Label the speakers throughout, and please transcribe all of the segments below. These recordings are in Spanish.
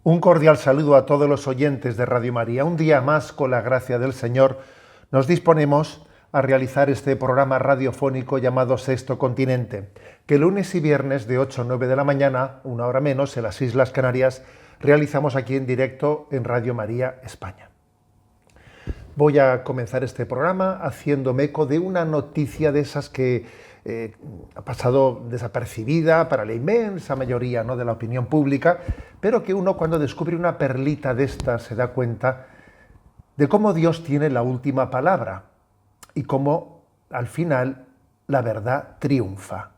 Speaker 1: Un cordial saludo a todos los oyentes de Radio María. Un día más, con la gracia del Señor, nos disponemos a realizar este programa radiofónico llamado Sexto Continente, que lunes y viernes de 8 a 9 de la mañana, una hora menos, en las Islas Canarias, realizamos aquí en directo en Radio María España. Voy a comenzar este programa haciéndome eco de una noticia de esas que ha pasado desapercibida para la inmensa mayoría, ¿no?, de la opinión pública, pero que uno, cuando descubre una perlita de estas, se da cuenta de cómo Dios tiene la última palabra y cómo al final la verdad triunfa.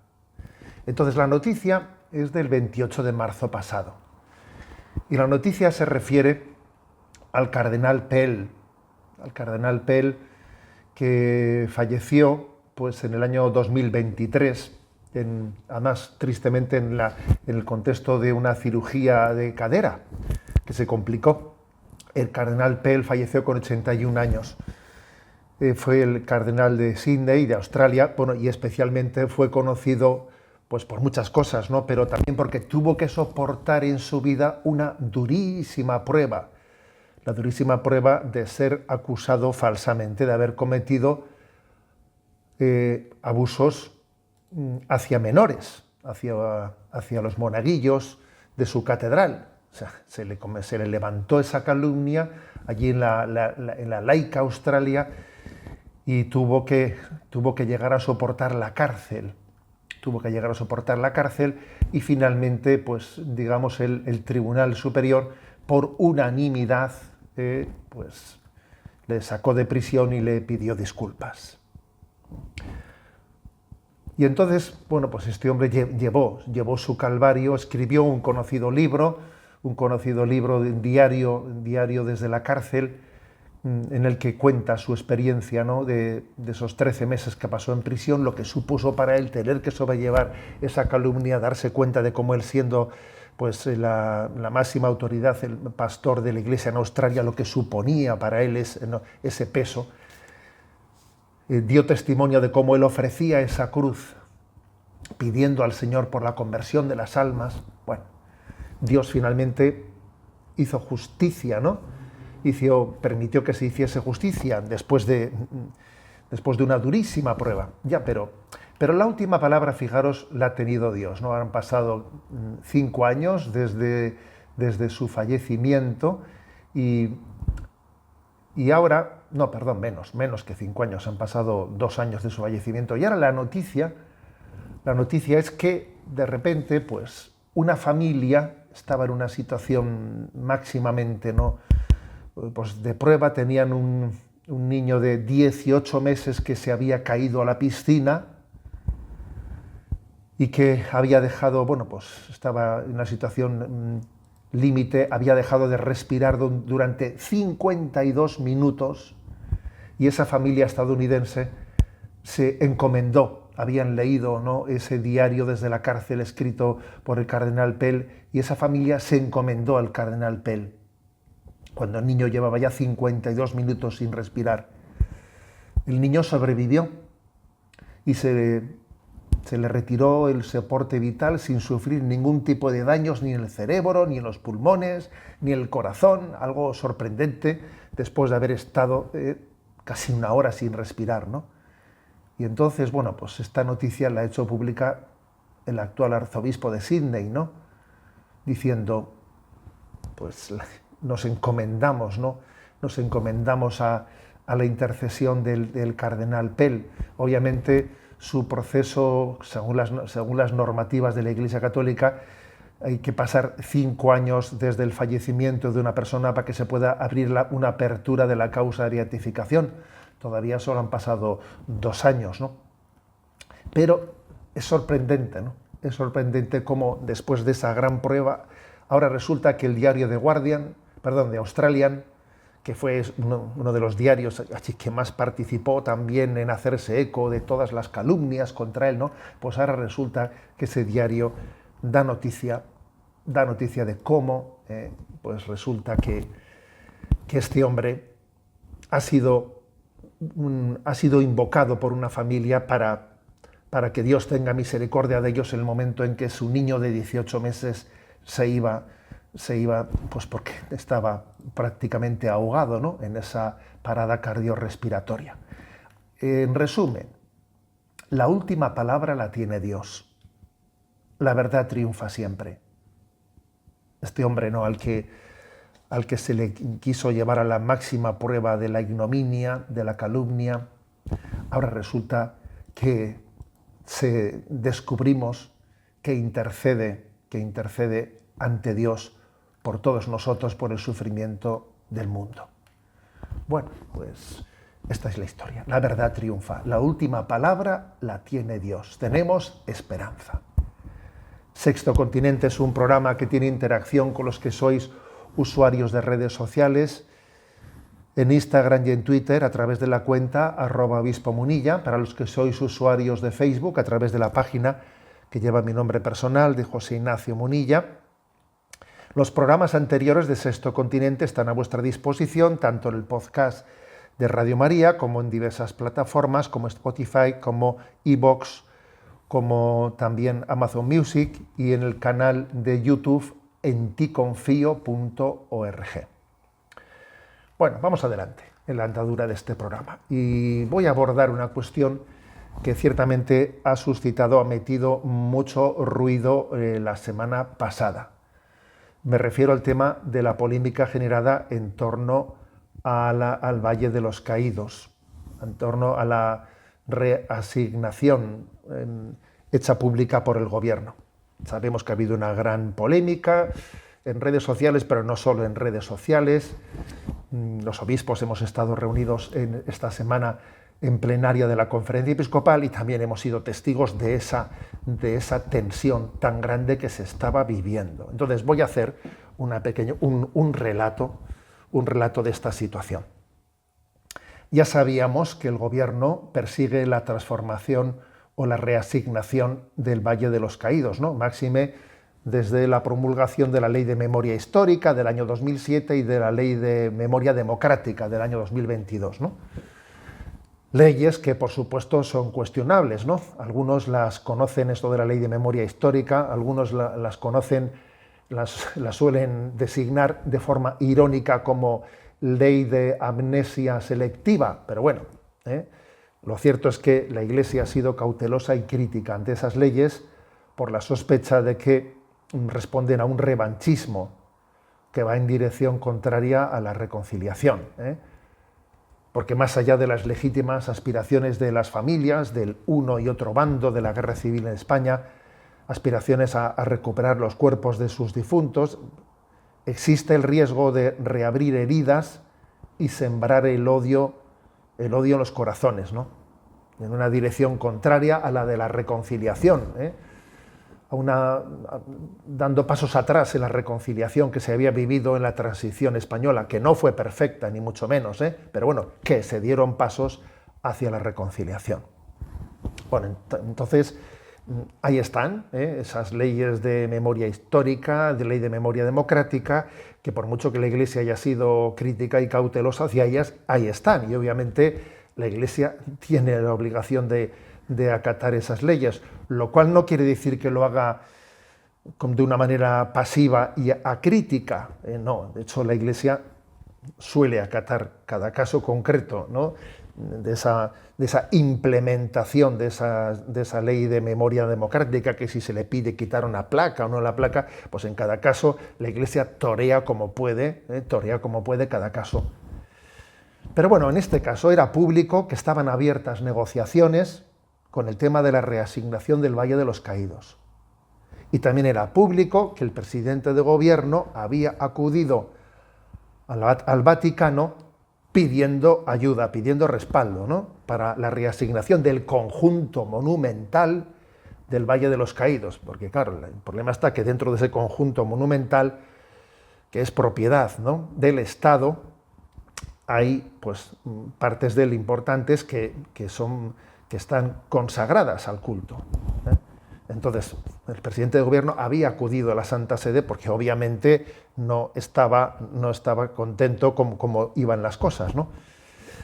Speaker 1: Entonces la noticia es del 28 de marzo pasado y la noticia se refiere al cardenal Pell, que falleció pues en el año 2023, además tristemente en el contexto de una cirugía de cadera que se complicó. El cardenal Pell falleció con 81 años. Fue el cardenal de Sydney, de Australia, bueno, y especialmente fue conocido pues por muchas cosas, ¿no?, pero también porque tuvo que soportar en su vida una durísima prueba, la durísima prueba de ser acusado falsamente de haber cometido abusos hacia menores, hacia los monaguillos de su catedral. O sea, se le levantó esa calumnia allí en la laica Australia y tuvo que llegar a soportar la cárcel. Y finalmente, pues digamos, el Tribunal Superior, por unanimidad, pues le sacó de prisión y le pidió disculpas. Y entonces, bueno, pues este hombre llevó su calvario, escribió un conocido libro de diario desde la cárcel, en el que cuenta su experiencia, ¿no?, de esos 13 meses que pasó en prisión, lo que supuso para él tener que sobrellevar esa calumnia, darse cuenta de cómo él, siendo pues la máxima autoridad, el pastor de la Iglesia en Australia, lo que suponía para él ese peso. Dio testimonio de cómo él ofrecía esa cruz, pidiendo al Señor por la conversión de las almas. Bueno, Dios finalmente hizo justicia, ¿no? Permitió que se hiciese justicia después de una durísima prueba. Ya, pero la última palabra, fijaros, la ha tenido Dios, ¿no? Han pasado 5 años desde su fallecimiento y ahora, no, perdón, menos que 5 años, han pasado 2 años de su fallecimiento. Y ahora la noticia es que de repente, pues, una familia estaba en una situación máximamente, ¿no?, pues de prueba. Tenían un niño de 18 meses que se había caído a la piscina y que había dejado, bueno, pues estaba en una situación límite, había dejado de respirar durante 52 minutos, y esa familia estadounidense se encomendó, habían leído, ¿no?, ese diario desde la cárcel escrito por el cardenal Pell, y esa familia se encomendó al cardenal Pell cuando el niño llevaba ya 52 minutos sin respirar. El niño sobrevivió y se le retiró el soporte vital sin sufrir ningún tipo de daños, ni en el cerebro, ni en los pulmones, ni en el corazón. Algo sorprendente después de haber estado casi 1 hora sin respirar, ¿no? Y entonces, bueno, pues esta noticia la ha hecho pública el actual arzobispo de Sydney, ¿no?, diciendo, pues nos encomendamos, ¿no?, nos encomendamos a la intercesión del cardenal Pell. Obviamente, su proceso, según las normativas de la Iglesia Católica, hay que pasar 5 años desde el fallecimiento de una persona para que se pueda abrir una apertura de la causa de beatificación. Todavía solo han pasado 2 años, ¿no? Pero es sorprendente, ¿no? Es sorprendente cómo después de esa gran prueba, ahora resulta que el diario de Australian, que fue uno de los diarios que más participó también en hacerse eco de todas las calumnias contra él, ¿no?, pues ahora resulta que ese diario da noticia de cómo pues resulta que este hombre ha sido invocado por una familia para que Dios tenga misericordia de ellos en el momento en que su niño de 18 meses se iba se iba, pues porque estaba prácticamente ahogado, ¿no?, en esa parada cardiorrespiratoria. En resumen, la última palabra la tiene Dios. La verdad triunfa siempre. Este hombre, ¿no?, al que se le quiso llevar a la máxima prueba de la ignominia, de la calumnia, ahora resulta que descubrimos que intercede ante Dios por todos nosotros, por el sufrimiento del mundo. Bueno, pues esta es la historia. La verdad triunfa. La última palabra la tiene Dios. Tenemos esperanza. Sexto Continente es un programa que tiene interacción con los que sois usuarios de redes sociales, en Instagram y en Twitter a través de la cuenta @obispomunilla, para los que sois usuarios de Facebook a través de la página que lleva mi nombre personal, de José Ignacio Munilla. Los programas anteriores de Sexto Continente están a vuestra disposición, tanto en el podcast de Radio María, como en diversas plataformas, como Spotify, como iVoox, como también Amazon Music, y en el canal de YouTube enticonfio.org. Bueno, vamos adelante en la andadura de este programa. Y voy a abordar una cuestión que ciertamente ha metido mucho ruido la semana pasada. Me refiero al tema de la polémica generada en torno al Valle de los Caídos, en torno a la reasignación hecha pública por el gobierno. Sabemos que ha habido una gran polémica en redes sociales, pero no solo en redes sociales. Los obispos hemos estado reunidos esta semana en plenaria de la Conferencia Episcopal y también hemos sido testigos de esa tensión tan grande que se estaba viviendo. Entonces voy a hacer un relato de esta situación. Ya sabíamos que el gobierno persigue la transformación o la reasignación del Valle de los Caídos, ¿no? Máxime desde la promulgación de la Ley de Memoria Histórica del año 2007 y de la Ley de Memoria Democrática del año 2022, ¿no? Leyes que, por supuesto, son cuestionables, ¿no? Algunos las conocen, esto de la Ley de Memoria Histórica, algunos las conocen, las suelen designar de forma irónica como Ley de Amnesia Selectiva, pero bueno, lo cierto es que la Iglesia ha sido cautelosa y crítica ante esas leyes por la sospecha de que responden a un revanchismo que va en dirección contraria a la reconciliación, porque más allá de las legítimas aspiraciones de las familias, del uno y otro bando de la guerra civil en España, aspiraciones a recuperar los cuerpos de sus difuntos, existe el riesgo de reabrir heridas y sembrar el odio en los corazones, ¿no?, en una dirección contraria a la de la reconciliación, dando pasos atrás en la reconciliación que se había vivido en la transición española, que no fue perfecta, ni mucho menos, pero bueno, que se dieron pasos hacia la reconciliación. Bueno, entonces, ahí están esas leyes de memoria histórica, de ley de memoria democrática, que por mucho que la Iglesia haya sido crítica y cautelosa hacia ellas, ahí están. Y obviamente la Iglesia tiene la obligación de acatar esas leyes, lo cual no quiere decir que lo haga de una manera pasiva y acrítica. No, de hecho la Iglesia suele acatar cada caso concreto, ¿no?, de esa implementación de esa ley de memoria democrática, que si se le pide quitar una placa o no la placa, pues en cada caso la Iglesia torea como puede cada caso. Pero bueno, en este caso era público que estaban abiertas negociaciones con el tema de la reasignación del Valle de los Caídos. Y también era público que el presidente de gobierno había acudido al Vaticano pidiendo ayuda, pidiendo respaldo, ¿no?, para la reasignación del conjunto monumental del Valle de los Caídos. Porque claro, el problema está que dentro de ese conjunto monumental, que es propiedad, ¿no?, del Estado, hay pues partes de él importantes que están consagradas al culto. Entonces, el presidente de gobierno había acudido a la Santa Sede porque obviamente no estaba contento como iban las cosas, ¿no?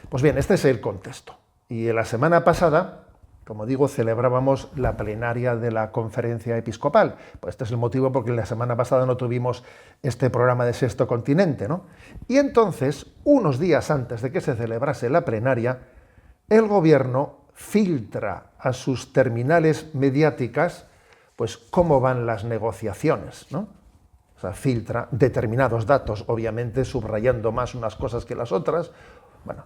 Speaker 1: Pues bien, este es el contexto. Y la semana pasada como digo, celebrábamos la plenaria de la Conferencia Episcopal. Pues este es el motivo por el que la semana pasada no tuvimos este programa de Sexto Continente, ¿no? Y entonces, unos días antes de que se celebrase la plenaria, el gobierno filtra a sus terminales mediáticas, pues, cómo van las negociaciones, ¿no? O sea, filtra determinados datos, obviamente subrayando más unas cosas que las otras. Bueno,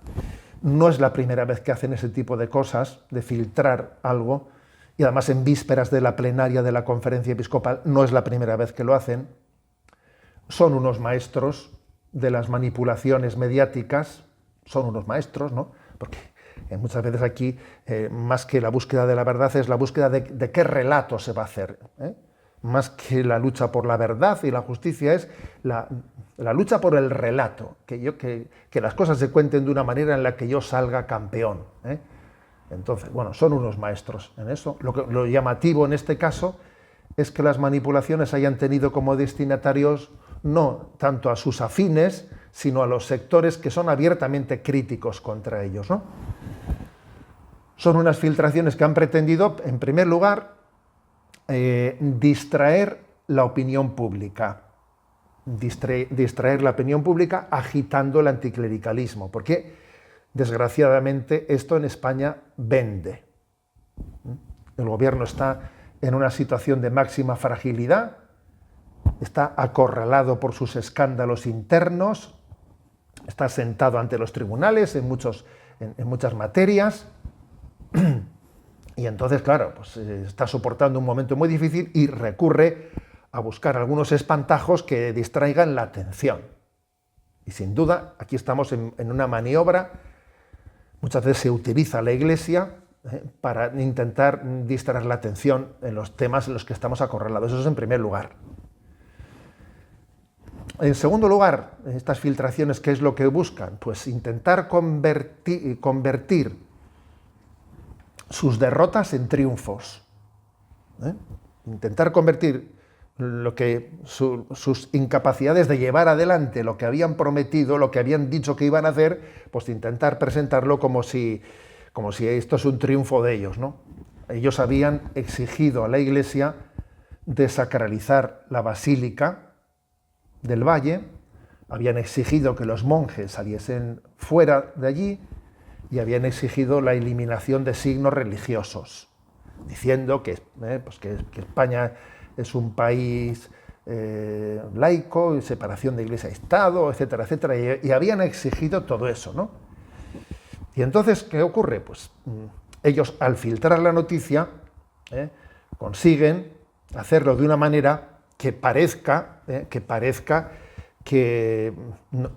Speaker 1: no es la primera vez que hacen ese tipo de cosas, de filtrar algo, y además en vísperas de la plenaria de la Conferencia Episcopal, no es la primera vez que lo hacen. Son unos maestros de las manipulaciones mediáticas, son unos maestros, ¿no? Porque muchas veces aquí, más que la búsqueda de la verdad, es la búsqueda de qué relato se va a hacer, ¿eh? Más que la lucha por la verdad y la justicia, es la lucha por el relato, que las cosas se cuenten de una manera en la que yo salga campeón, ¿eh? Entonces, bueno, son unos maestros en eso. Lo llamativo en este caso es que las manipulaciones hayan tenido como destinatarios no tanto a sus afines, sino a los sectores que son abiertamente críticos contra ellos, ¿no? Son unas filtraciones que han pretendido, en primer lugar, distraer la opinión pública. Distraer la opinión pública agitando el anticlericalismo, porque desgraciadamente esto en España vende. El gobierno está en una situación de máxima fragilidad, está acorralado por sus escándalos internos, está sentado ante los tribunales en muchas materias. Y entonces, claro, pues está soportando un momento muy difícil y recurre a buscar algunos espantajos que distraigan la atención. Y sin duda, aquí estamos en una maniobra. Muchas veces se utiliza la Iglesia para intentar distraer la atención en los temas en los que estamos acorralados. Eso es en primer lugar. En segundo lugar, estas filtraciones, ¿qué es lo que buscan? Pues intentar convertir sus derrotas en triunfos, ¿eh? Intentar convertir sus incapacidades de llevar adelante lo que habían prometido, lo que habían dicho que iban a hacer, pues intentar presentarlo como si esto es un triunfo de ellos, ¿no? Ellos habían exigido a la Iglesia desacralizar la Basílica del Valle, habían exigido que los monjes saliesen fuera de allí, y habían exigido la eliminación de signos religiosos, diciendo que España es un país laico, separación de Iglesia y Estado, etcétera, etcétera, y habían exigido todo eso, ¿no? Y entonces, ¿qué ocurre? Pues ellos, al filtrar la noticia, consiguen hacerlo de una manera que parezca que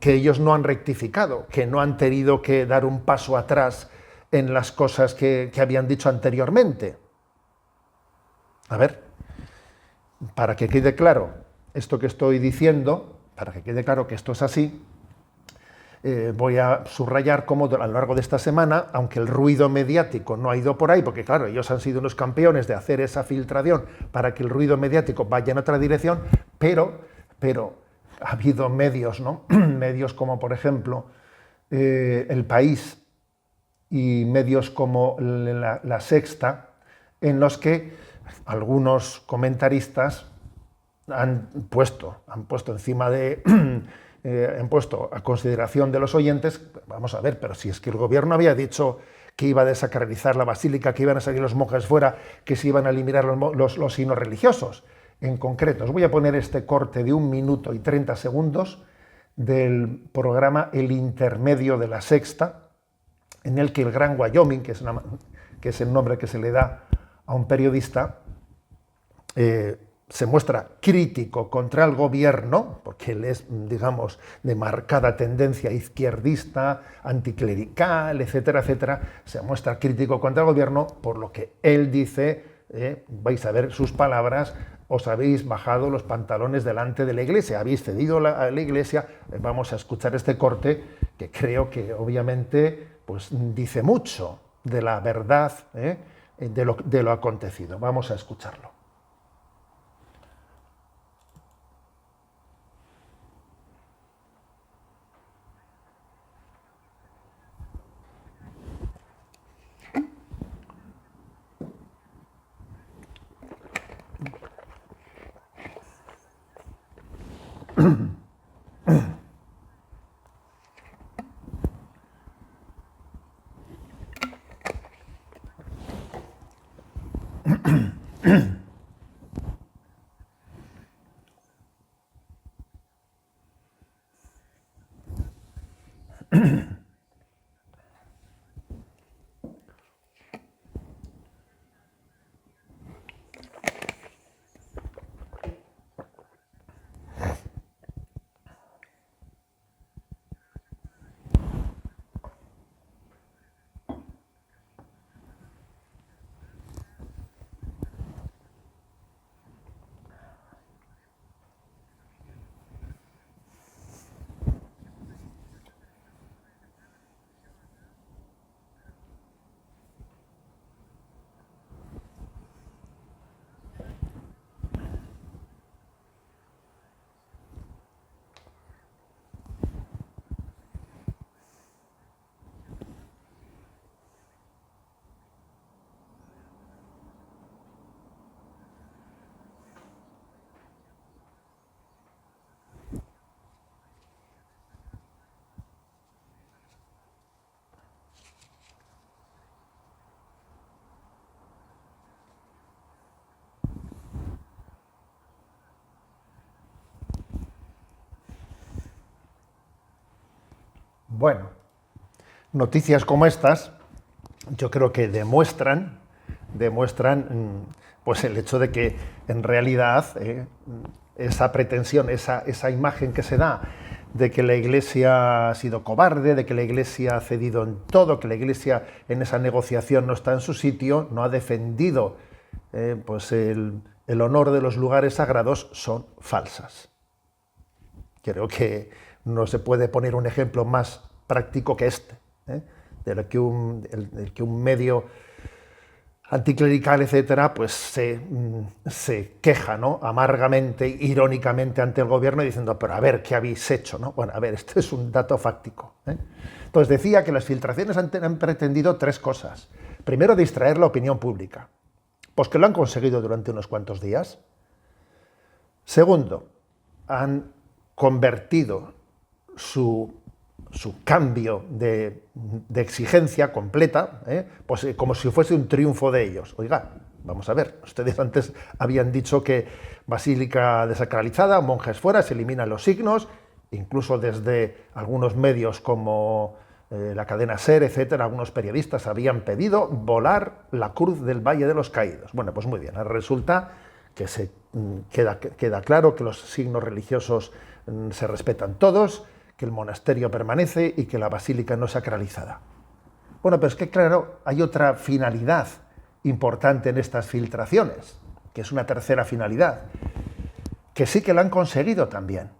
Speaker 1: ellos no han rectificado, que no han tenido que dar un paso atrás en las cosas que habían dicho anteriormente. A ver, para que quede claro esto que estoy diciendo, para que quede claro que esto es así, voy a subrayar cómo a lo largo de esta semana, aunque el ruido mediático no ha ido por ahí, porque claro, ellos han sido unos campeones de hacer esa filtración para que el ruido mediático vaya en otra dirección, pero ha habido medios, ¿no? Medios como, por ejemplo, El País y medios como La Sexta, en los que algunos comentaristas han puesto encima de... han puesto a consideración de los oyentes, vamos a ver, pero si es que el gobierno había dicho que iba a desacralizar la basílica, que iban a salir los monjes fuera, que se iban a eliminar los signos religiosos. En concreto, os voy a poner este corte de 1 minuto y 30 segundos del programa El Intermedio de La Sexta, en el que el Gran Wyoming, que es el nombre que se le da a un periodista, se muestra crítico contra el gobierno, porque él es, digamos, de marcada tendencia izquierdista, anticlerical, etcétera, etcétera, se muestra crítico contra el gobierno, por lo que él dice, vais a ver sus palabras, os habéis bajado los pantalones delante de la Iglesia, habéis cedido a la Iglesia. Vamos a escuchar este corte, que creo que obviamente pues, dice mucho de la verdad, de lo acontecido. Vamos a escucharlo. Bueno, noticias como estas, yo creo que demuestran pues el hecho de que en realidad esa pretensión, esa imagen que se da de que la Iglesia ha sido cobarde, de que la Iglesia ha cedido en todo, que la Iglesia en esa negociación no está en su sitio, no ha defendido pues el honor de los lugares sagrados, son falsas. Creo que no se puede poner un ejemplo más práctico que este, del que un medio anticlerical, etcétera, pues se queja, ¿no?, amargamente, irónicamente ante el gobierno, diciendo, pero a ver, ¿qué habéis hecho?, ¿no? Bueno, a ver, esto es un dato fáctico, Entonces decía que las filtraciones han pretendido tres cosas. Primero, distraer la opinión pública, pues que lo han conseguido durante unos cuantos días. Segundo, han convertido su cambio de exigencia completa, pues como si fuese un triunfo de ellos. Oiga, vamos a ver, ustedes antes habían dicho que basílica desacralizada, monjes fuera, se eliminan los signos, incluso desde algunos medios como la cadena SER, etcétera, algunos periodistas habían pedido volar la cruz del Valle de los Caídos. Bueno, pues muy bien, resulta que queda claro que los signos religiosos se respetan todos, que el monasterio permanece y que la basílica no es sacralizada. Bueno, pero es que claro, hay otra finalidad importante en estas filtraciones, que es una tercera finalidad, que sí que la han conseguido también,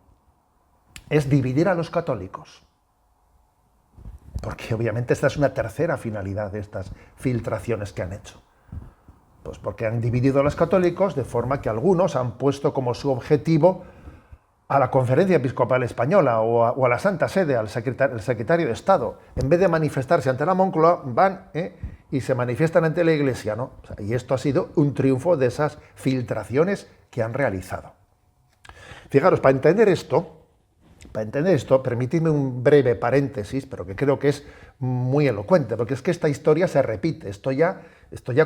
Speaker 1: es dividir a los católicos. Porque obviamente esta es una tercera finalidad de estas filtraciones que han hecho. Pues porque han dividido a los católicos de forma que algunos han puesto como su objetivo a la Conferencia Episcopal Española o a la Santa Sede, al secretario de Estado. En vez de manifestarse ante la Moncloa, van y se manifiestan ante la Iglesia, ¿no? O sea, y esto ha sido un triunfo de esas filtraciones que han realizado. Fijaros, para entender esto, permitidme un breve paréntesis, pero que creo que es muy elocuente, porque es que esta historia se repite, esto ya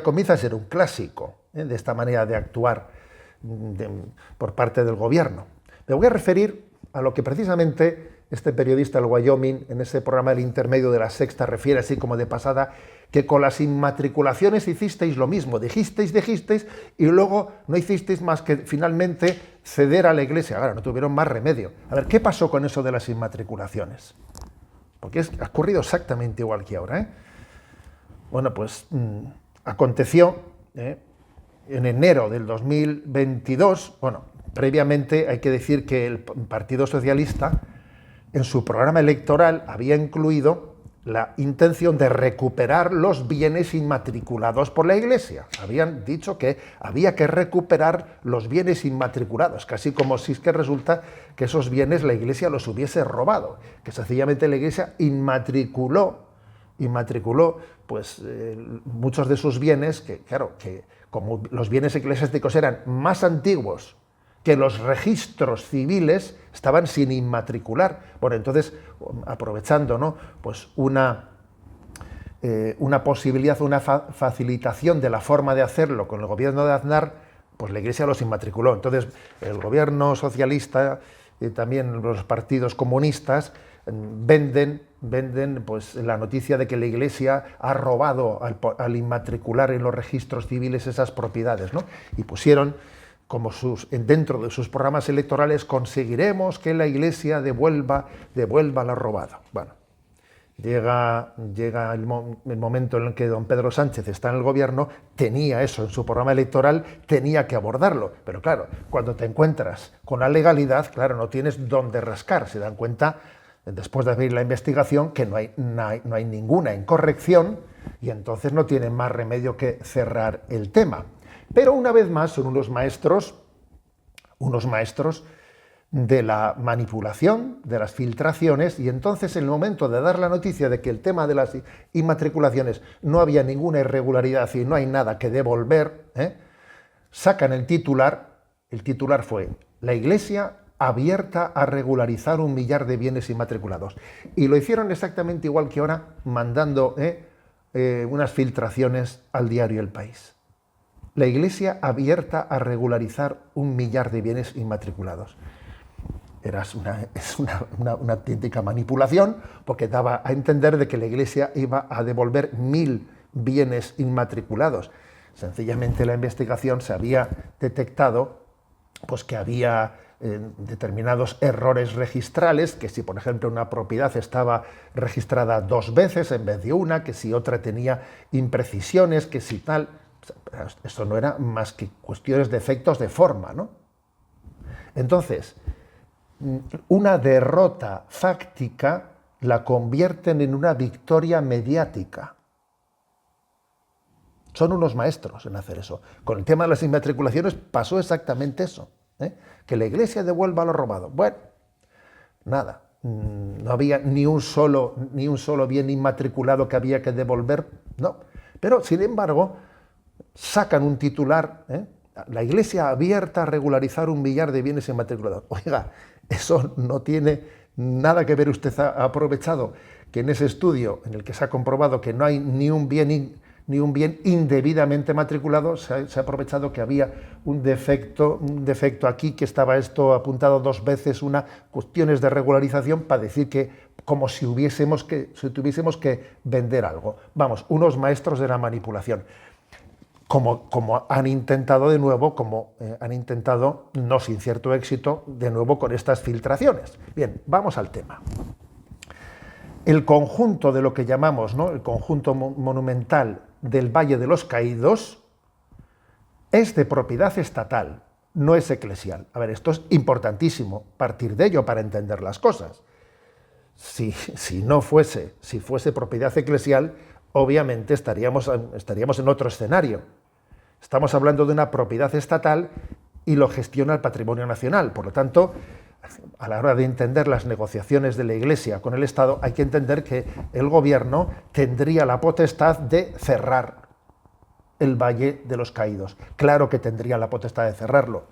Speaker 1: comienza a ser un clásico, de esta manera de actuar por parte del gobierno. Me voy a referir a lo que precisamente este periodista del Wyoming, en ese programa del intermedio de La Sexta, refiere así como de pasada, que con las inmatriculaciones hicisteis lo mismo, dijisteis, y luego no hicisteis más que finalmente ceder a la Iglesia. Claro, no tuvieron más remedio. A ver, ¿qué pasó con eso de las inmatriculaciones? Porque ha ocurrido exactamente igual que ahora, Bueno, pues aconteció en enero del 2022, bueno, previamente hay que decir que el Partido Socialista en su programa electoral había incluido la intención de recuperar los bienes inmatriculados por la Iglesia. Habían dicho que había que recuperar los bienes inmatriculados, casi como si es que resulta que esos bienes la Iglesia los hubiese robado, que sencillamente la Iglesia inmatriculó pues muchos de sus bienes, que claro, que como los bienes eclesiásticos eran más antiguos que los registros civiles estaban sin inmatricular. Bueno, entonces, aprovechando, ¿no?, pues una posibilidad, una facilitación de la forma de hacerlo con el gobierno de Aznar, pues la Iglesia los inmatriculó. Entonces, el gobierno socialista y también los partidos comunistas venden pues la noticia de que la Iglesia ha robado al inmatricular en los registros civiles esas propiedades, ¿no? Y pusieron como dentro de sus programas electorales: conseguiremos que la Iglesia devuelva lo robado. Bueno, llega el momento en el que don Pedro Sánchez está en el gobierno, tenía eso en su programa electoral, tenía que abordarlo, pero claro, cuando te encuentras con la legalidad, claro, no tienes dónde rascar. Se dan cuenta, después de abrir la investigación, que no hay ninguna incorrección, y entonces no tienen más remedio que cerrar el tema. Pero una vez más son unos maestros de la manipulación, de las filtraciones, y entonces en el momento de dar la noticia de que el tema de las inmatriculaciones no había ninguna irregularidad y no hay nada que devolver, sacan el titular. El titular fue: la Iglesia abierta a regularizar 1 millar de bienes inmatriculados. Y lo hicieron exactamente igual que ahora, mandando unas filtraciones al diario El País. La Iglesia abierta a regularizar 1 millar de bienes inmatriculados. Es una auténtica manipulación, porque daba a entender de que la Iglesia iba a devolver 1.000 bienes inmatriculados. Sencillamente la investigación se había detectado pues que había determinados errores registrales, que si por ejemplo una propiedad estaba registrada 2 veces en vez de una, que si otra tenía imprecisiones, que si tal. Esto no era más que cuestiones de efectos de forma, ¿no? Entonces, una derrota fáctica la convierten en una victoria mediática. Son unos maestros en hacer eso. Con el tema de las inmatriculaciones pasó exactamente eso, que la Iglesia devuelva lo robado. Bueno, nada, no había ni un solo bien inmatriculado que había que devolver, no. Pero, sin embargo, sacan un titular, la Iglesia abierta a regularizar 1 millar de bienes inmatriculados. Oiga, eso no tiene nada que ver. Usted ha aprovechado que en ese estudio, en el que se ha comprobado que no hay ni un bien indebidamente matriculado, se ha aprovechado que había un defecto aquí, que estaba esto apuntado 2 veces, cuestiones de regularización, para decir que como si tuviésemos que vender algo. Vamos, unos maestros de la manipulación. Como han intentado de nuevo, no sin cierto éxito, de nuevo con estas filtraciones. Bien, vamos al tema. El conjunto de lo que llamamos, ¿no?, el conjunto monumental del Valle de los Caídos es de propiedad estatal, no es eclesial. A ver, esto es importantísimo, partir de ello para entender las cosas. Si fuese propiedad eclesial, obviamente estaríamos en otro escenario. Estamos hablando de una propiedad estatal y lo gestiona el Patrimonio Nacional. Por lo tanto, a la hora de entender las negociaciones de la Iglesia con el Estado, hay que entender que el gobierno tendría la potestad de cerrar el Valle de los Caídos. Claro que tendría la potestad de cerrarlo.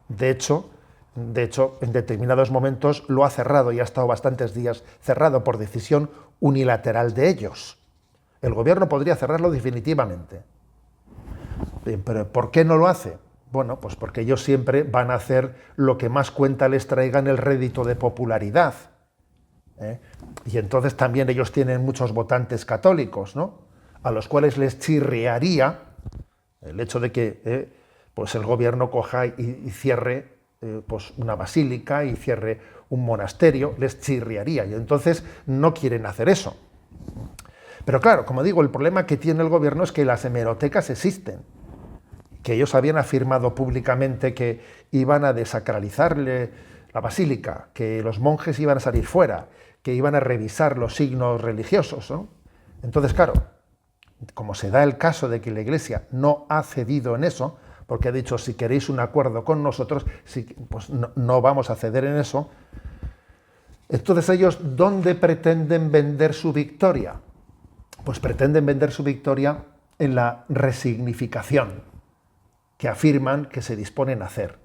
Speaker 1: De hecho, en determinados momentos lo ha cerrado y ha estado bastantes días cerrado por decisión unilateral de ellos. El gobierno podría cerrarlo definitivamente. Bien, pero ¿por qué no lo hace? Bueno, pues porque ellos siempre van a hacer lo que más cuenta les traiga en el rédito de popularidad. Y entonces también ellos tienen muchos votantes católicos, ¿no?, a los cuales les chirriaría el hecho de que pues el gobierno coja y cierre pues una basílica y cierre un monasterio, les chirriaría, y entonces no quieren hacer eso. Pero claro, como digo, el problema que tiene el gobierno es que las hemerotecas existen, que ellos habían afirmado públicamente que iban a desacralizarle la basílica, que los monjes iban a salir fuera, que iban a revisar los signos religiosos, ¿no? Entonces, claro, como se da el caso de que la Iglesia no ha cedido en eso, porque ha dicho: si queréis un acuerdo con nosotros, pues no vamos a ceder en eso. Entonces ellos, ¿dónde pretenden vender su victoria? Pues pretenden vender su victoria en la resignificación que afirman que se disponen a hacer.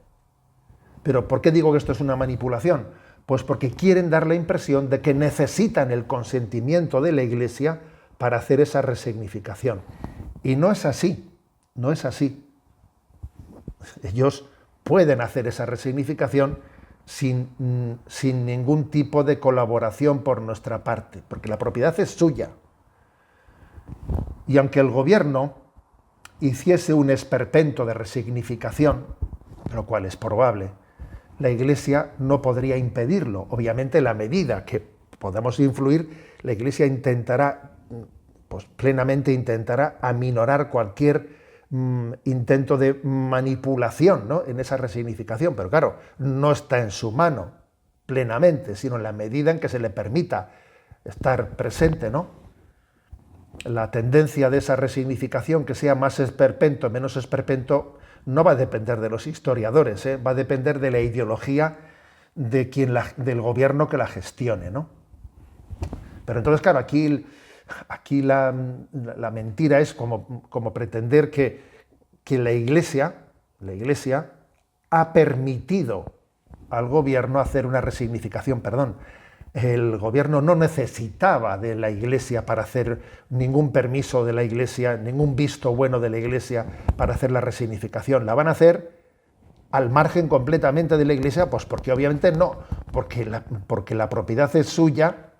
Speaker 1: Pero ¿por qué digo que esto es una manipulación? Pues porque quieren dar la impresión de que necesitan el consentimiento de la Iglesia para hacer esa resignificación. Y no es así, no es así. Ellos pueden hacer esa resignificación sin ningún tipo de colaboración por nuestra parte, porque la propiedad es suya. Y aunque el gobierno hiciese un esperpento de resignificación, lo cual es probable, la Iglesia no podría impedirlo. Obviamente, en la medida que podamos influir, la Iglesia intentará, pues plenamente intentará aminorar cualquier intento de manipulación, ¿no?, en esa resignificación. Pero claro, no está en su mano plenamente, sino en la medida en que se le permita estar presente, ¿no? La tendencia de esa resignificación, que sea más esperpento, menos esperpento, no va a depender de los historiadores, va a depender de la ideología de del gobierno que la gestione, ¿no? Pero entonces, claro, aquí la mentira es como pretender que la Iglesia ha permitido al gobierno hacer una resignificación. Perdón, el gobierno no necesitaba de la Iglesia para hacer ningún permiso de la Iglesia, ningún visto bueno de la Iglesia para hacer la resignificación. La van a hacer al margen completamente de la Iglesia, pues porque obviamente no, porque la propiedad es suya,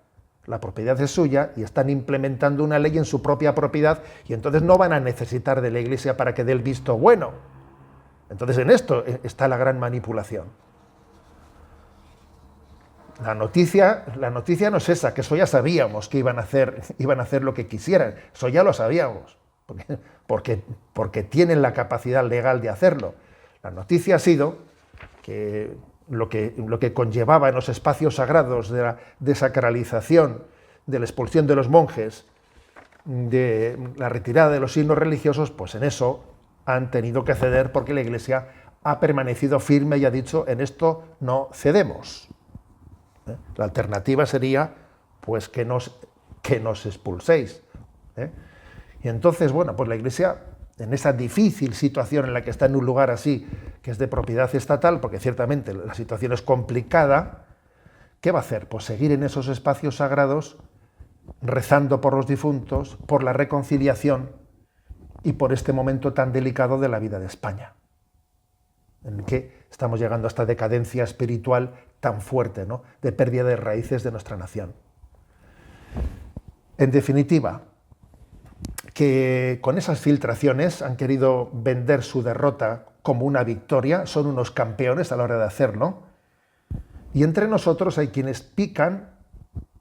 Speaker 1: y están implementando una ley en su propia propiedad, y entonces no van a necesitar de la Iglesia para que dé el visto bueno. Entonces en esto está la gran manipulación. La noticia no es esa, que eso ya sabíamos que iban a hacer lo que quisieran, eso ya lo sabíamos, porque tienen la capacidad legal de hacerlo. La noticia ha sido que lo que conllevaba en los espacios sagrados de la desacralización, de la expulsión de los monjes, de la retirada de los signos religiosos, pues en eso han tenido que ceder, porque la Iglesia ha permanecido firme y ha dicho: en esto no cedemos. La alternativa sería, pues, que nos expulséis. Y entonces, bueno, pues la Iglesia, en esa difícil situación en la que está en un lugar así, que es de propiedad estatal, porque ciertamente la situación es complicada, ¿qué va a hacer? Pues seguir en esos espacios sagrados, rezando por los difuntos, por la reconciliación y por este momento tan delicado de la vida de España, en el que estamos llegando a esta decadencia espiritual tan fuerte, ¿no?, de pérdida de raíces de nuestra nación. En definitiva, que con esas filtraciones han querido vender su derrota como una victoria, son unos campeones a la hora de hacerlo, y entre nosotros hay quienes pican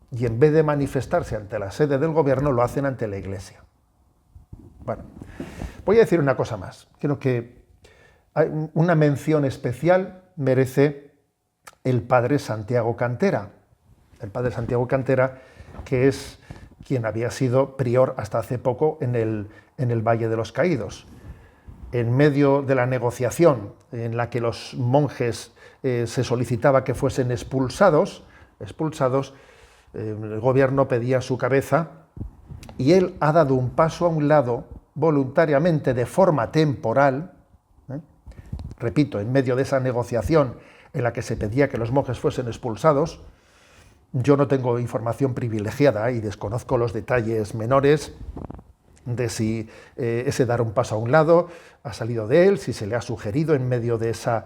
Speaker 1: y en vez de manifestarse ante la sede del gobierno lo hacen ante la Iglesia. Bueno, voy a decir una cosa más. Creo que una mención especial merece el padre Santiago Cantera. El padre Santiago Cantera, que es quien había sido prior hasta hace poco en el Valle de los Caídos. En medio de la negociación en la que los monjes se solicitaba que fuesen expulsados, el gobierno pedía su cabeza, y él ha dado un paso a un lado voluntariamente, de forma temporal, repito, en medio de esa negociación en la que se pedía que los monjes fuesen expulsados. Yo no tengo información privilegiada y desconozco los detalles menores de si ese dar un paso a un lado ha salido de él, si se le ha sugerido en medio de esa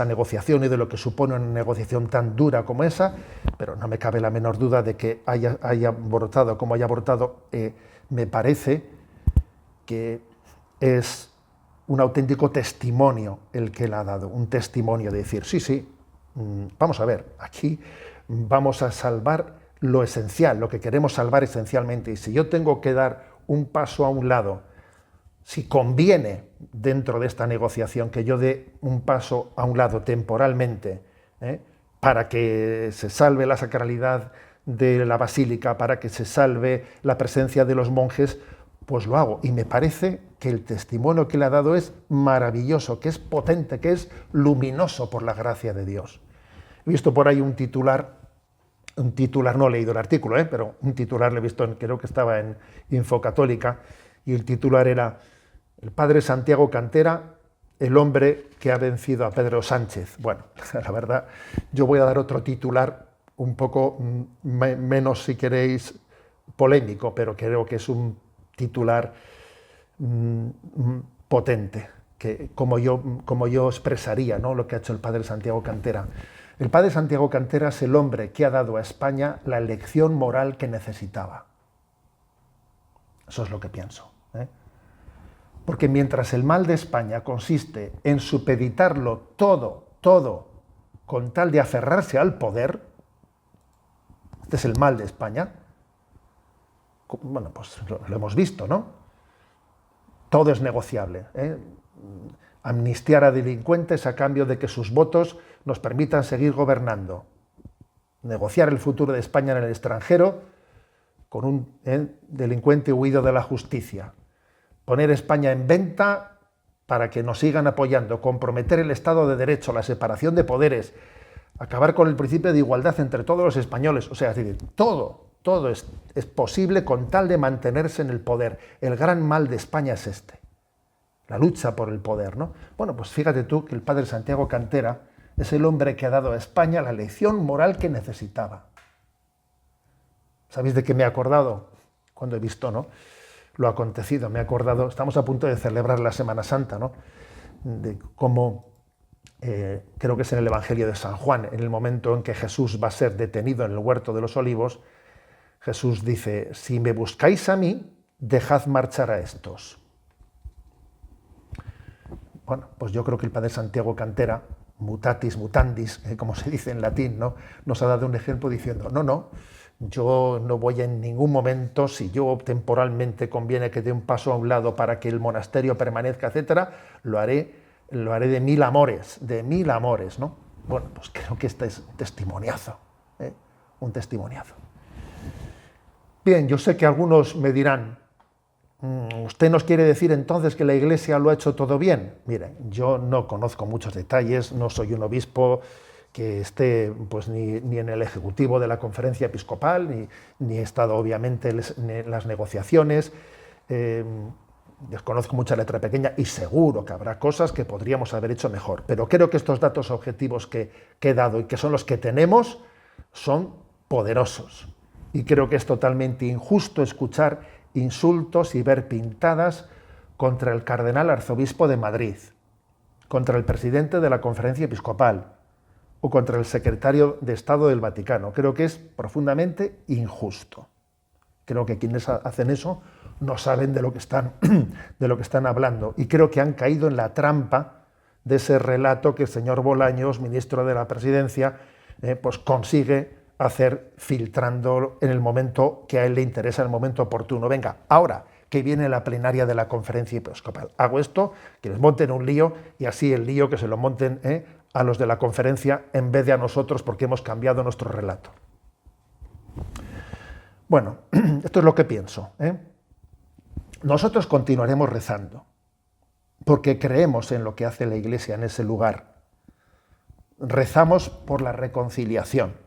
Speaker 1: negociación y de lo que supone una negociación tan dura como esa, pero no me cabe la menor duda de que haya brotado como haya brotado. Me parece que es un auténtico testimonio el que él ha dado, un testimonio de decir: sí, vamos a ver, aquí vamos a salvar lo esencial, lo que queremos salvar esencialmente, y si yo tengo que dar un paso a un lado, si conviene dentro de esta negociación que yo dé un paso a un lado temporalmente, para que se salve la sacralidad de la basílica, para que se salve la presencia de los monjes, pues lo hago. Y me parece que el testimonio que le ha dado es maravilloso, que es potente, que es luminoso por la gracia de Dios. He visto por ahí un titular, no he leído el artículo, pero un titular lo he visto, creo que estaba en Infocatólica, y el titular era: el padre Santiago Cantera el hombre que ha vencido a Pedro Sánchez. Bueno, la verdad, yo voy a dar otro titular un poco menos, si queréis, polémico, pero creo que es un titular potente, que como yo expresaría, ¿no?, lo que ha hecho el padre Santiago Cantera. El padre Santiago Cantera es el hombre que ha dado a España la lección moral que necesitaba. Eso es lo que pienso, ¿eh? Porque mientras el mal de España consiste en supeditarlo todo, con tal de aferrarse al poder, este es el mal de España, bueno, pues lo hemos visto, ¿no? Todo es negociable, ¿eh? Amnistiar a delincuentes a cambio de que sus votos nos permitan seguir gobernando. Negociar el futuro de España en el extranjero con un delincuente huido de la justicia. Poner España en venta para que nos sigan apoyando. Comprometer el Estado de Derecho, la separación de poderes. Acabar con el principio de igualdad entre todos los españoles. O sea, es decir, todo es posible con tal de mantenerse en el poder. El gran mal de España es este. La lucha por el poder, ¿no? Bueno, pues fíjate tú que el padre Santiago Cantera es el hombre que ha dado a España la lección moral que necesitaba. ¿Sabéis de qué me he acordado? Cuando he visto, ¿no?, lo acontecido, me he acordado, estamos a punto de celebrar la Semana Santa, ¿no?, de cómo, creo que es en el Evangelio de San Juan, en el momento en que Jesús va a ser detenido en el huerto de los Olivos, Jesús dice: si me buscáis a mí, dejad marchar a estos. Bueno, pues yo creo que el padre Santiago Cantera, mutatis mutandis, como se dice en latín, ¿no?, nos ha dado un ejemplo diciendo: no, yo no voy en ningún momento, si yo temporalmente conviene que dé un paso a un lado para que el monasterio permanezca, etcétera, lo haré de mil amores, ¿no? Bueno, pues creo que este es un testimoniazo, un testimoniazo. Bien, yo sé que algunos me dirán: ¿usted nos quiere decir entonces que la Iglesia lo ha hecho todo bien? Miren, yo no conozco muchos detalles, no soy un obispo que esté pues ni en el ejecutivo de la Conferencia Episcopal, ni he estado obviamente en las negociaciones, desconozco mucha letra pequeña y seguro que habrá cosas que podríamos haber hecho mejor, pero creo que estos datos objetivos que he dado y que son los que tenemos son poderosos, y creo que es totalmente injusto escuchar insultos y ver pintadas contra el cardenal arzobispo de Madrid, contra el presidente de la Conferencia Episcopal o contra el secretario de Estado del Vaticano. Creo que es profundamente injusto. Creo que quienes hacen eso no saben de lo que están hablando, y creo que han caído en la trampa de ese relato que el señor Bolaños, ministro de la Presidencia, pues consigue hacer filtrando en el momento que a él le interesa, en el momento oportuno. Venga, ahora que viene la plenaria de la Conferencia Episcopal, hago esto, que les monten un lío, y así el lío que se lo monten a los de la conferencia en vez de a nosotros, porque hemos cambiado nuestro relato. Bueno, esto es lo que pienso, Nosotros continuaremos rezando, porque creemos en lo que hace la Iglesia en ese lugar. Rezamos por la reconciliación.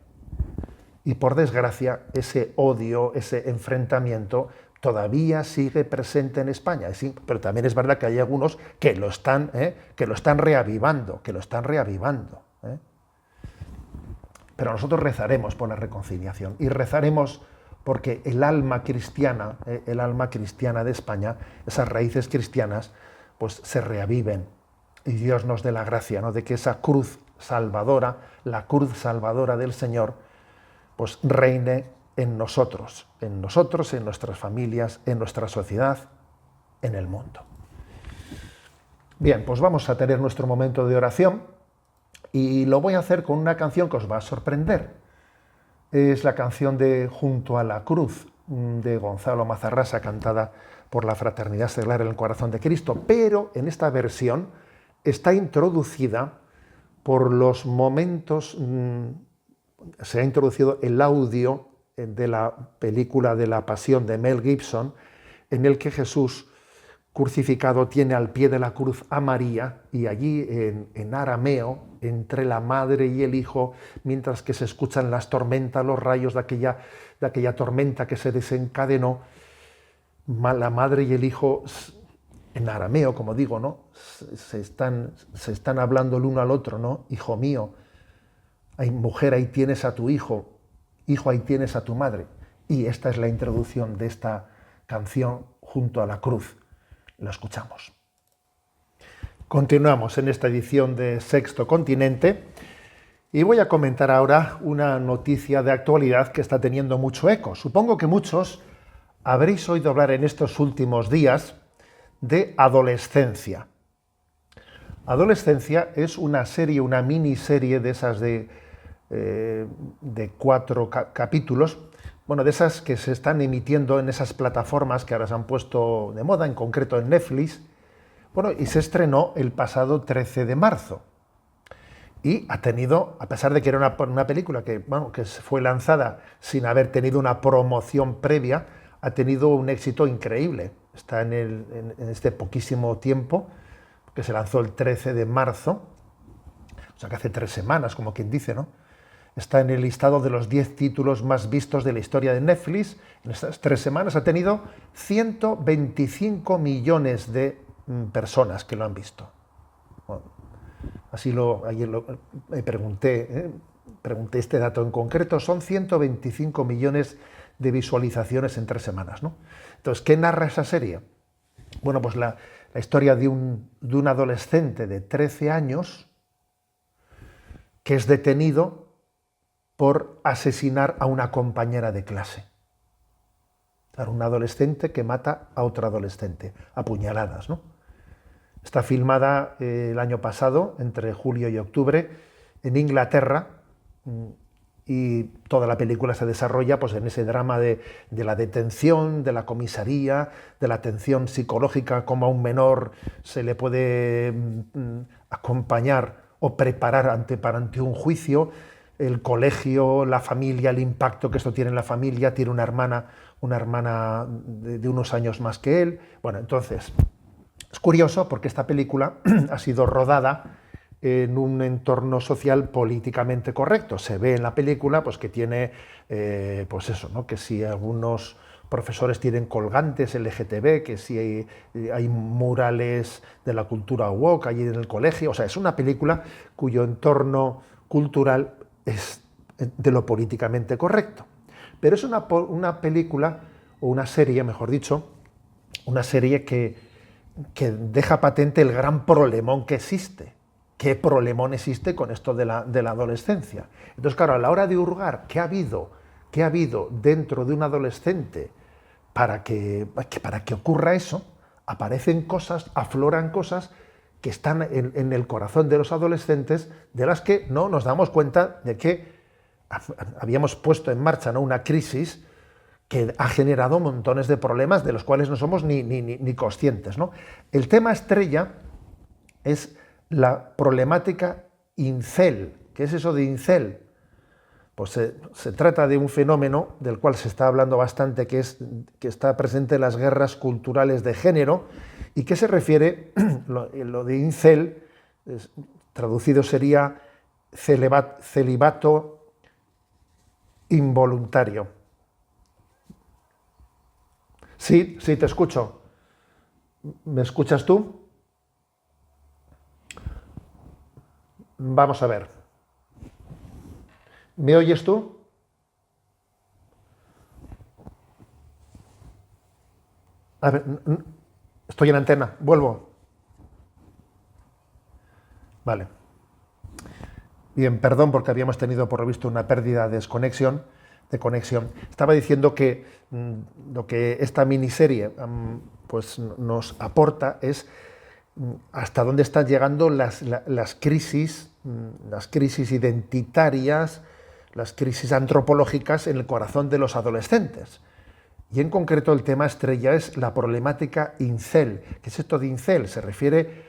Speaker 1: Y por desgracia, ese odio, ese enfrentamiento, todavía sigue presente en España. Sí, pero también es verdad que hay algunos que lo están reavivando, Pero nosotros rezaremos por la reconciliación, y rezaremos porque el alma cristiana de España, esas raíces cristianas, pues se reaviven, y Dios nos dé la gracia, ¿no?, de que esa cruz salvadora, la cruz salvadora del Señor, pues reine en nosotros, en nuestras familias, en nuestra sociedad, en el mundo. Bien, pues vamos a tener nuestro momento de oración, y lo voy a hacer con una canción que os va a sorprender. Es la canción de Junto a la Cruz, de Gonzalo Mazarrasa, cantada por la Fraternidad Seglar en el Corazón de Cristo, pero en esta versión está introducida por los momentos, se ha introducido el audio de la película de la Pasión de Mel Gibson, en el que Jesús crucificado tiene al pie de la cruz a María, y allí en arameo, entre la madre y el hijo, mientras que se escuchan las tormentas, los rayos de aquella tormenta que se desencadenó, la madre y el hijo en arameo, como digo, ¿no? Se están hablando el uno al otro, ¿no? Hijo mío, mujer, ahí tienes a tu hijo, hijo, ahí tienes a tu madre. Y esta es la introducción de esta canción junto a la cruz. La escuchamos. Continuamos en esta edición de Sexto Continente y voy a comentar ahora una noticia de actualidad que está teniendo mucho eco. Supongo que muchos habréis oído hablar en estos últimos días de Adolescencia. Adolescencia es una serie, una miniserie de esas de 4 capítulos, bueno, de esas que se están emitiendo en esas plataformas que ahora se han puesto de moda, en concreto en Netflix, bueno, y se estrenó el pasado 13 de marzo. Y ha tenido, a pesar de que era una película que, bueno, que fue lanzada sin haber tenido una promoción previa, ha tenido un éxito increíble. Está en este poquísimo tiempo, que se lanzó el 13 de marzo, o sea que hace 3 semanas, como quien dice, ¿no? Está en el listado de los 10 títulos más vistos de la historia de Netflix. En estas 3 semanas ha tenido 125 millones de personas que lo han visto. Bueno, ayer pregunté este dato en concreto, son 125 millones de visualizaciones en 3 semanas, ¿no? Entonces, ¿qué narra esa serie? Bueno, pues la historia de un adolescente de 13 años que es detenido por asesinar a una compañera de clase. Claro, un adolescente que mata a otro adolescente, a puñaladas, ¿no? Está filmada el año pasado, entre julio y octubre, en Inglaterra, y toda la película se desarrolla pues, en ese drama de la detención, de la comisaría, de la atención psicológica, cómo a un menor se le puede acompañar o preparar ante un juicio, el colegio, la familia, el impacto que esto tiene en la familia. Tiene una hermana de unos años más que él. Bueno, entonces, es curioso porque esta película ha sido rodada en un entorno social políticamente correcto. Se ve en la película pues, que tiene, pues eso, ¿no? Que si algunos profesores tienen colgantes LGTB, que si hay murales de la cultura woke allí en el colegio. O sea, es una película cuyo entorno cultural es de lo políticamente correcto. Pero es una película, o una serie, mejor dicho, una serie que deja patente el gran problemón que existe. ¿Qué problemón existe con esto de la adolescencia? Entonces, claro, a la hora de hurgar qué ha habido dentro de un adolescente para que ocurra eso, aparecen cosas, afloran cosas que están en el corazón de los adolescentes, de las que no nos damos cuenta de que habíamos puesto en marcha, ¿no?, una crisis que ha generado montones de problemas de los cuales no somos ni conscientes, ¿no? El tema estrella es la problemática incel. ¿Qué es eso de incel? Pues se trata de un fenómeno del cual se está hablando bastante, que está presente en las guerras culturales de género, y que se refiere, lo de incel, traducido sería celibato involuntario. Sí, te escucho. ¿Me escuchas tú? Vamos a ver. ¿Me oyes tú? A ver, estoy en antena, vuelvo. Vale. Bien, perdón porque habíamos tenido por lo visto una pérdida de conexión. Estaba diciendo que lo que esta miniserie pues nos aporta es hasta dónde están llegando las crisis identitarias, las crisis antropológicas en el corazón de los adolescentes. Y en concreto el tema estrella es la problemática incel. ¿Qué es esto de incel? Se refiere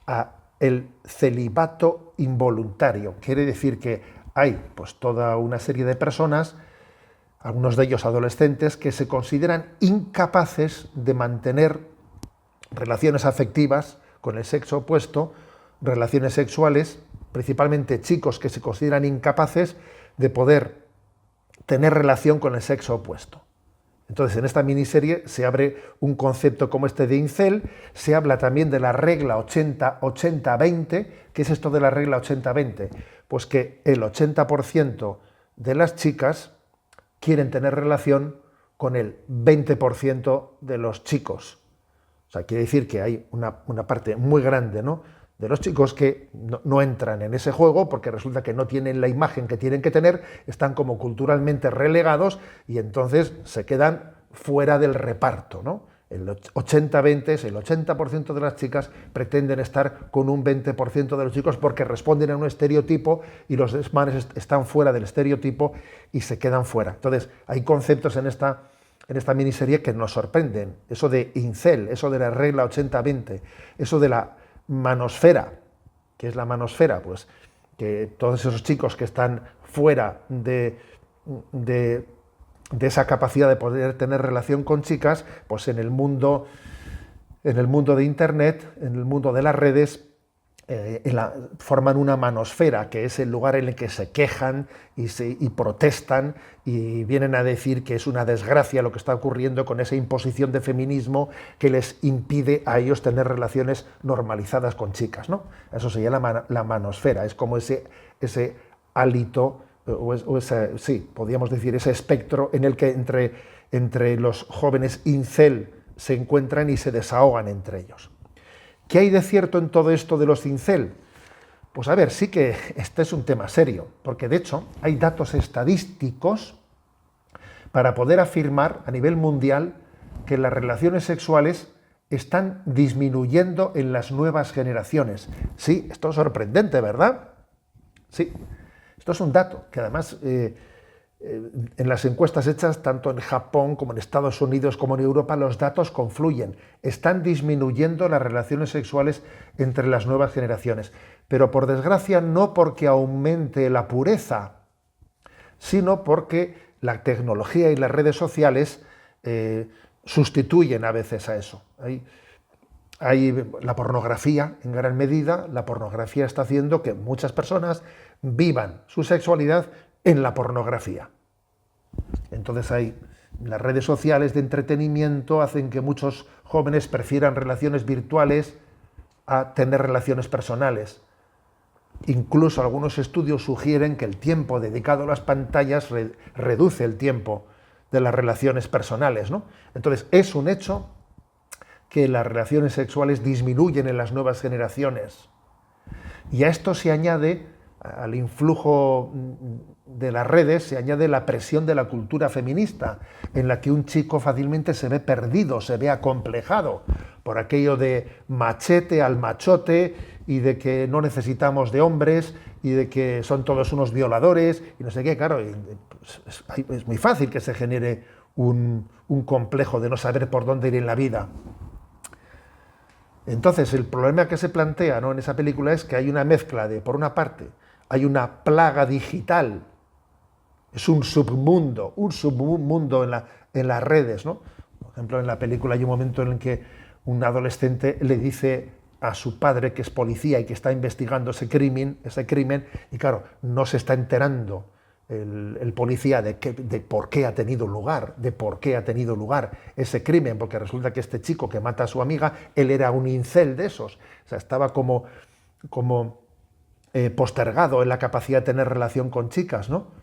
Speaker 1: a el celibato involuntario. Quiere decir que hay pues, toda una serie de personas, algunos de ellos adolescentes, que se consideran incapaces de mantener relaciones afectivas con el sexo opuesto, relaciones sexuales, principalmente chicos que se consideran incapaces de poder tener relación con el sexo opuesto. Entonces, en esta miniserie se abre un concepto como este de incel, se habla también de la regla 80-80-20. ¿Qué es esto de la regla 80-20? Pues que el 80% de las chicas quieren tener relación con el 20% de los chicos. O sea, quiere decir que hay una parte muy grande, ¿no?, de los chicos que no entran en ese juego porque resulta que no tienen la imagen que tienen que tener, están como culturalmente relegados y entonces se quedan fuera del reparto, ¿no? El 80-20 es el 80% de las chicas pretenden estar con un 20% de los chicos porque responden a un estereotipo y los desmanes están fuera del estereotipo y se quedan fuera. Entonces, hay conceptos en esta miniserie que nos sorprenden. Eso de incel, eso de la regla 80-20, eso de la manosfera. ¿Qué es la manosfera? Pues que todos esos chicos que están fuera de esa capacidad de poder tener relación con chicas, pues en el mundo de Internet, en el mundo de las redes, forman una manosfera, que es el lugar en el que se quejan y protestan y vienen a decir que es una desgracia lo que está ocurriendo con esa imposición de feminismo que les impide a ellos tener relaciones normalizadas con chicas, ¿no? Eso se llama la manosfera, es como ese hálito, podríamos decir, ese espectro en el que entre los jóvenes incel se encuentran y se desahogan entre ellos. ¿Qué hay de cierto en todo esto de los incel? Pues a ver, sí que este es un tema serio, porque de hecho hay datos estadísticos para poder afirmar a nivel mundial que las relaciones sexuales están disminuyendo en las nuevas generaciones. Sí, esto es sorprendente, ¿verdad? Sí, esto es un dato que además en las encuestas hechas tanto en Japón como en Estados Unidos como en Europa los datos confluyen. Están disminuyendo las relaciones sexuales entre las nuevas generaciones. Pero por desgracia no porque aumente la pureza, sino porque la tecnología y las redes sociales sustituyen a veces a eso. Hay la pornografía, en gran medida, la pornografía está haciendo que muchas personas vivan su sexualidad en la pornografía. Entonces las redes sociales de entretenimiento hacen que muchos jóvenes prefieran relaciones virtuales a tener relaciones personales. Incluso algunos estudios sugieren que el tiempo dedicado a las pantallas reduce el tiempo de las relaciones personales, ¿no? Entonces, es un hecho que las relaciones sexuales disminuyen en las nuevas generaciones. Y a esto se añade, al influjo de las redes, se añade la presión de la cultura feminista, en la que un chico fácilmente se ve perdido, se ve acomplejado por aquello de machete al machote y de que no necesitamos de hombres y de que son todos unos violadores y no sé qué. Claro, es muy fácil que se genere un complejo de no saber por dónde ir en la vida. Entonces, el problema que se plantea, ¿no?, en esa película es que hay una mezcla de, por una parte, hay una plaga digital, es un submundo en las redes, ¿no? Por ejemplo, en la película hay un momento en el que un adolescente le dice a su padre, que es policía y que está investigando ese crimen, y claro, no se está enterando el policía de por qué ha tenido lugar, ese crimen, porque resulta que este chico que mata a su amiga, él era un incel de esos, o sea, estaba como postergado en la capacidad de tener relación con chicas, ¿no?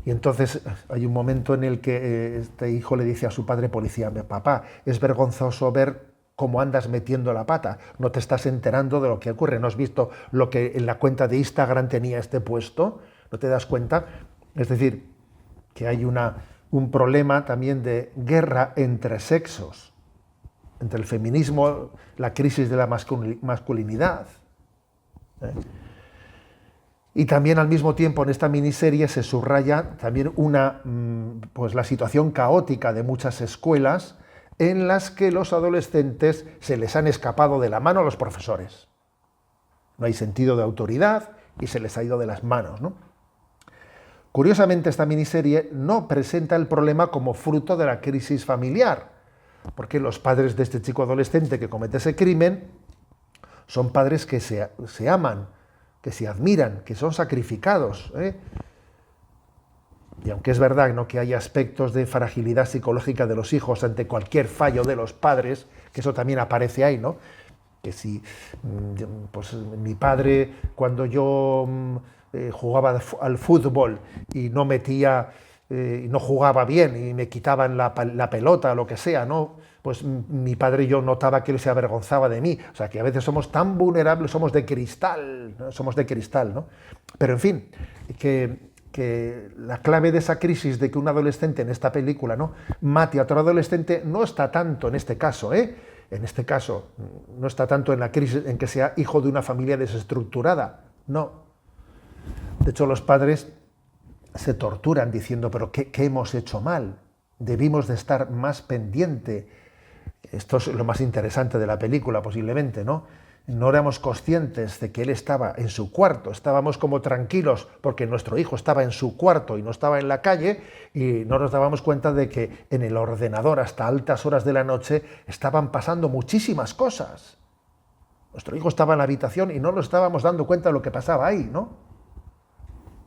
Speaker 1: Y entonces hay un momento en el que este hijo le dice a su padre policía: papá, es vergonzoso ver cómo andas metiendo la pata, no te estás enterando de lo que ocurre, ¿no has visto lo que en la cuenta de Instagram tenía este puesto? ¿No te das cuenta? Es decir, que hay un problema también de guerra entre sexos, entre el feminismo, la crisis de la masculinidad. Y también al mismo tiempo en esta miniserie se subraya también pues la situación caótica de muchas escuelas en las que los adolescentes se les han escapado de la mano a los profesores. No hay sentido de autoridad y se les ha ido de las manos, ¿no? Curiosamente, esta miniserie no presenta el problema como fruto de la crisis familiar, porque los padres de este chico adolescente que comete ese crimen son padres que se aman, que se admiran, que son sacrificados, Y aunque es verdad, ¿no?, que hay aspectos de fragilidad psicológica de los hijos ante cualquier fallo de los padres, que eso también aparece ahí, ¿no? Que si pues, mi padre, cuando yo jugaba al fútbol y no metía, no jugaba bien y me quitaban la pelota o lo que sea, ¿no?, pues mi padre, yo notaba que él se avergonzaba de mí. O sea, que a veces somos tan vulnerables, somos de cristal, ¿no? Somos de cristal, ¿no? Pero en fin, que la clave de esa crisis de que un adolescente en esta película, ¿no?, mate a otro adolescente no está tanto en este caso, en este caso no está tanto en la crisis en que sea hijo de una familia desestructurada, no. De hecho, los padres se torturan diciendo, pero ¿qué hemos hecho mal? Debimos de estar más pendiente. Esto es lo más interesante de la película, posiblemente, ¿no? No éramos conscientes de que él estaba en su cuarto, estábamos como tranquilos porque nuestro hijo estaba en su cuarto y no estaba en la calle, y no nos dábamos cuenta de que en el ordenador hasta altas horas de la noche estaban pasando muchísimas cosas. Nuestro hijo estaba en la habitación y no nos estábamos dando cuenta de lo que pasaba ahí, ¿no?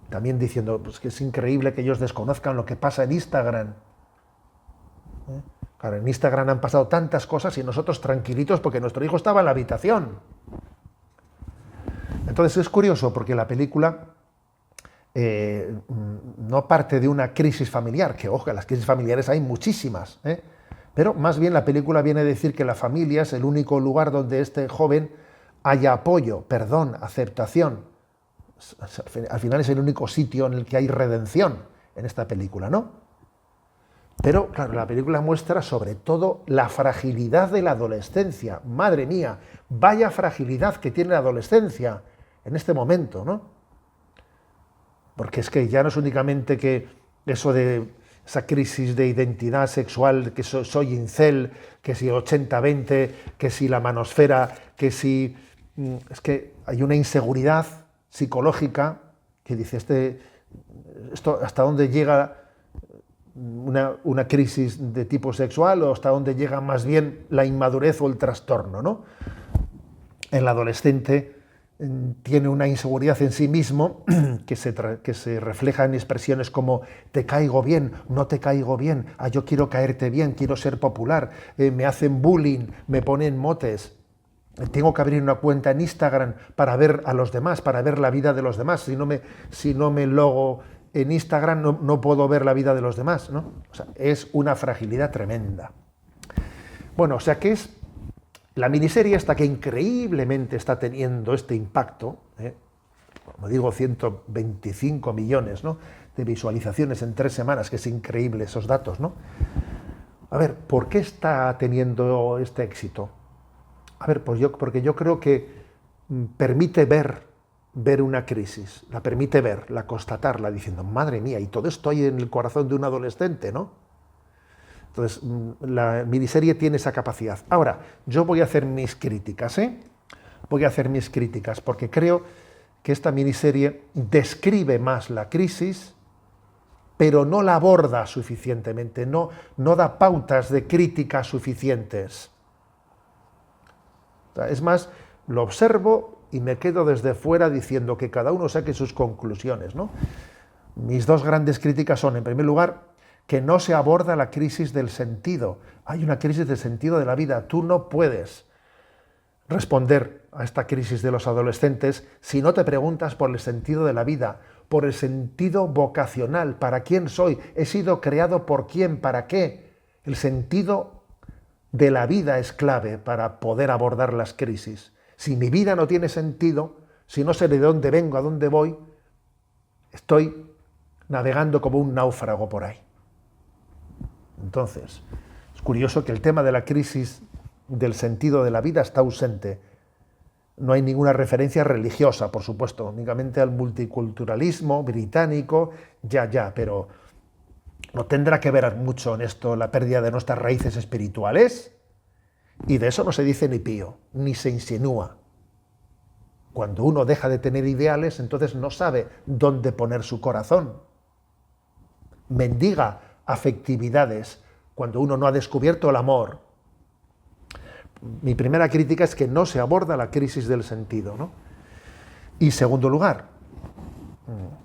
Speaker 1: También diciendo, pues, que es increíble que ellos desconozcan lo que pasa en Instagram. Claro, en Instagram han pasado tantas cosas y nosotros tranquilitos porque nuestro hijo estaba en la habitación. Entonces es curioso porque la película no parte de una crisis familiar, que ojo, las crisis familiares hay muchísimas, pero más bien la película viene a decir que la familia es el único lugar donde este joven haya apoyo, perdón, aceptación. Al final es el único sitio en el que hay redención en esta película, ¿no? Pero, claro, la película muestra sobre todo la fragilidad de la adolescencia. Madre mía, vaya fragilidad que tiene la adolescencia en este momento, ¿no? Porque es que ya no es únicamente que eso de esa crisis de identidad sexual, que soy incel, que si 80-20, que si la manosfera, que si... Es que hay una inseguridad psicológica que dice, esto hasta dónde llega una crisis de tipo sexual, o hasta dónde llega más bien la inmadurez o el trastorno, ¿no? El adolescente tiene una inseguridad en sí mismo que se refleja en expresiones como te caigo bien, no te caigo bien, yo quiero caerte bien, quiero ser popular, me hacen bullying, me ponen motes, tengo que abrir una cuenta en Instagram para ver a los demás, para ver la vida de los demás, si no me logo en Instagram no puedo ver la vida de los demás, ¿no? O sea, es una fragilidad tremenda. Bueno, o sea que es la miniserie esta que increíblemente está teniendo este impacto, como digo, 125 millones, ¿no?, de visualizaciones en 3 semanas, que es increíble esos datos, ¿no? A ver, ¿por qué está teniendo este éxito? A ver, pues porque yo creo que permite ver una crisis, la permite verla, constatarla, diciendo, madre mía, y todo esto hay en el corazón de un adolescente, ¿no? Entonces, la miniserie tiene esa capacidad. Ahora, yo voy a hacer mis críticas, Voy a hacer mis críticas, porque creo que esta miniserie describe más la crisis, pero no la aborda suficientemente, no da pautas de crítica suficientes. O sea, es más, lo observo y me quedo desde fuera diciendo que cada uno saque sus conclusiones, ¿no? Mis 2 grandes críticas son, en primer lugar, que no se aborda la crisis del sentido. Hay una crisis del sentido de la vida. Tú no puedes responder a esta crisis de los adolescentes si no te preguntas por el sentido de la vida, por el sentido vocacional, ¿para quién soy? ¿He sido creado por quién? ¿Para qué? El sentido de la vida es clave para poder abordar las crisis. Si mi vida no tiene sentido, si no sé de dónde vengo, a dónde voy, estoy navegando como un náufrago por ahí. Entonces, es curioso que el tema de la crisis del sentido de la vida está ausente. No hay ninguna referencia religiosa, por supuesto, únicamente al multiculturalismo británico, pero no tendrá que ver mucho en esto la pérdida de nuestras raíces espirituales. Y de eso no se dice ni pío, ni se insinúa. Cuando uno deja de tener ideales, entonces no sabe dónde poner su corazón. Mendiga afectividades cuando uno no ha descubierto el amor. Mi primera crítica es que no se aborda la crisis del sentido, ¿no? Y segundo lugar,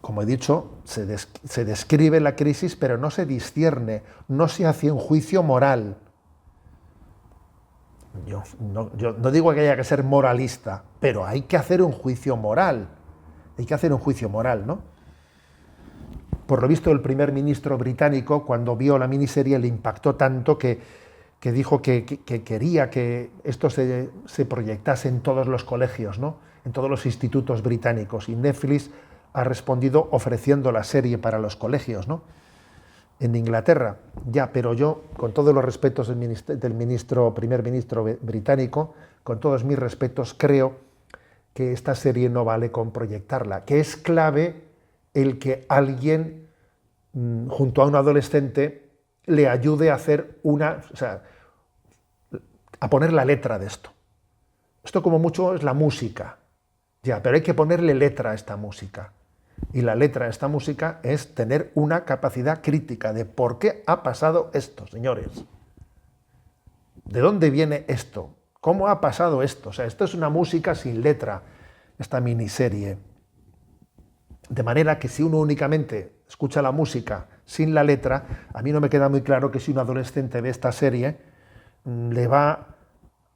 Speaker 1: como he dicho, se describe la crisis, pero no se discierne, no se hace un juicio moral. Yo no digo que haya que ser moralista, pero hay que hacer un juicio moral. Hay que hacer un juicio moral, ¿no? Por lo visto, el primer ministro británico, cuando vio la miniserie, le impactó tanto que dijo que quería que esto se proyectase en todos los colegios, ¿no? En todos los institutos británicos. Y Netflix ha respondido ofreciendo la serie para los colegios, ¿no? En Inglaterra, ya, pero yo, con todos los respetos del primer ministro británico, con todos mis respetos, creo que esta serie no vale con proyectarla, que es clave el que alguien, junto a un adolescente, le ayude a hacer a poner la letra de esto. Esto como mucho es la música, ya, pero hay que ponerle letra a esta música. Y la letra de esta música es tener una capacidad crítica de por qué ha pasado esto, señores. ¿De dónde viene esto? ¿Cómo ha pasado esto? O sea, esto es una música sin letra, esta miniserie. De manera que si uno únicamente escucha la música sin la letra, a mí no me queda muy claro que si un adolescente ve esta serie, le va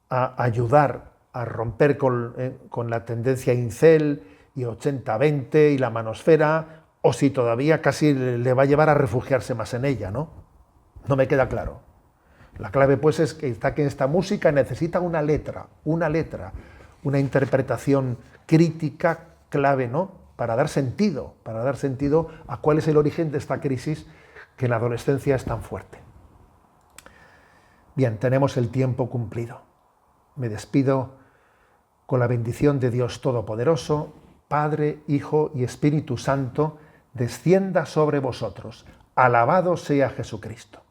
Speaker 1: a ayudar a romper con la tendencia incel y 80-20 y la manosfera, o si todavía casi le va a llevar a refugiarse más en ella, ¿no? No me queda claro. La clave, pues, es que esta música necesita una letra, una interpretación crítica clave, ¿no? Para dar sentido a cuál es el origen de esta crisis que en la adolescencia es tan fuerte. Bien, tenemos el tiempo cumplido. Me despido con la bendición de Dios Todopoderoso, Padre, Hijo y Espíritu Santo, descienda sobre vosotros. Alabado sea Jesucristo.